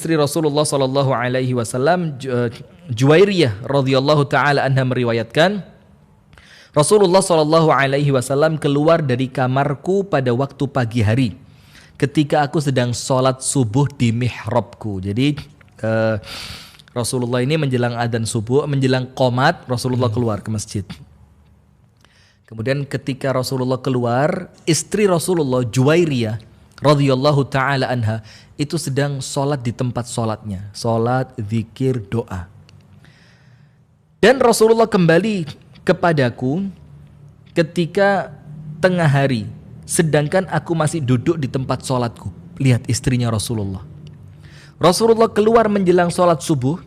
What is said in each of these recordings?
istri Rasulullah sallallahu alaihi wasallam, Juwairiyah radhiyallahu taala anha, meriwayatkan Rasulullah sallallahu alaihi wasallam keluar dari kamarku pada waktu pagi hari ketika aku sedang sholat subuh di mihrabku. Jadi Rasulullah ini menjelang adzan subuh, menjelang qomat, Rasulullah keluar ke masjid. Kemudian ketika Rasulullah keluar, istri Rasulullah Juwairiyah radhiyallahu taala anha itu sedang sholat di tempat sholatnya, sholat, zikir, doa. Dan Rasulullah kembali kepadaku ketika tengah hari, sedangkan aku masih duduk di tempat sholatku. Lihat istrinya Rasulullah. Rasulullah keluar menjelang sholat subuh,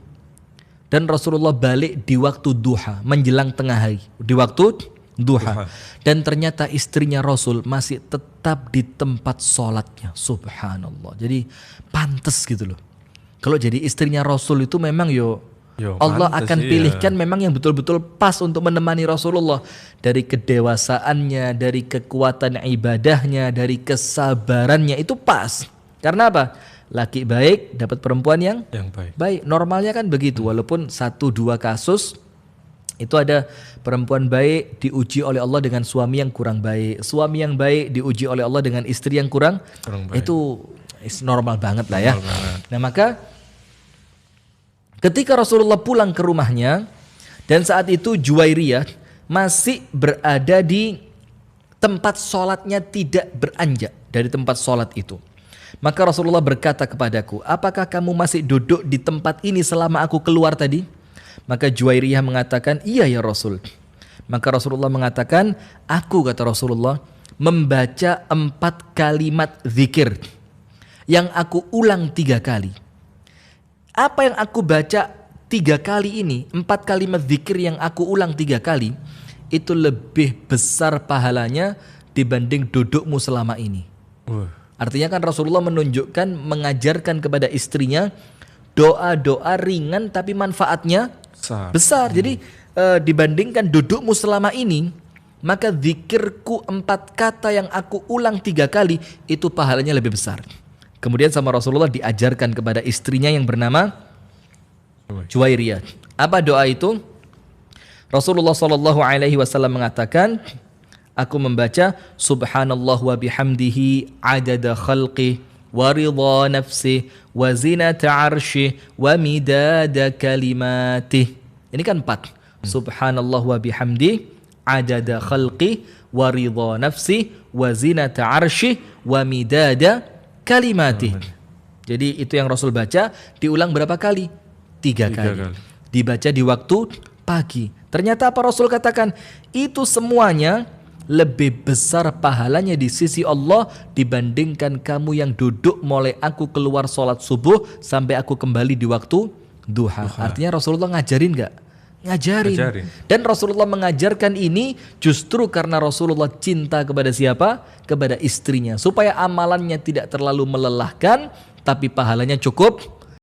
dan Rasulullah balik di waktu duha, menjelang tengah hari, di waktu duha. Dan ternyata istrinya Rasul masih tetap di tempat sholatnya. Subhanallah. Jadi pantas gitu loh. Kalau jadi istrinya Rasul itu memang Allah akan pilihkan memang yang betul-betul pas untuk menemani Rasulullah. Dari kedewasaannya, dari kekuatan ibadahnya, dari kesabarannya, itu pas. Karena apa? Laki baik dapat perempuan yang baik. Normalnya kan begitu. Walaupun 1-2 kasus itu ada perempuan baik diuji oleh Allah dengan suami yang kurang baik. Suami yang baik diuji oleh Allah dengan istri yang kurang baik. Itu normal banget lah ya. Nah maka ketika Rasulullah pulang ke rumahnya, dan saat itu Juwairiyah masih berada di tempat sholatnya, tidak beranjak dari tempat sholat itu. Maka Rasulullah berkata kepadaku, apakah kamu masih duduk di tempat ini selama aku keluar tadi? Maka Juwairiyah mengatakan, iya ya Rasul. Maka Rasulullah mengatakan, aku, kata Rasulullah, membaca 4 kalimat zikir yang aku ulang 3 kali. Apa yang aku baca 3 kali ini, 4 kalimat zikir yang aku ulang 3 kali, itu lebih besar pahalanya dibanding dudukmu selama ini. Artinya kan Rasulullah menunjukkan, mengajarkan kepada istrinya doa-doa ringan tapi manfaatnya besar. Jadi dibandingkan dudukmu selama ini, maka zikirku 4 kata yang aku ulang 3 kali itu pahalanya lebih besar. Kemudian sama Rasulullah diajarkan kepada istrinya yang bernama Juwairiyah. Apa doa itu? Rasulullah sallallahu alaihi wasallam mengatakan, aku membaca subhanallah wa bihamdihi adada khalqih wa ridha nafsih wa zinata arsyih wa midada kalimatih. Ini kan 4. Subhanallah wa bihamdihi adada khalqih wa ridha nafsih wa zinata arsyih wa midada kalimatih. Jadi itu yang Rasul baca, diulang berapa kali? 3 kali. Dibaca di waktu pagi. Ternyata apa Rasul katakan? Itu semuanya lebih besar pahalanya di sisi Allah dibandingkan kamu yang duduk mulai aku keluar sholat subuh sampai aku kembali di waktu duha. Artinya Rasulullah ngajarin gak? Ngajarin. Dan Rasulullah mengajarkan ini justru karena Rasulullah cinta kepada siapa? Kepada istrinya. Supaya amalannya tidak terlalu melelahkan, tapi pahalanya cukup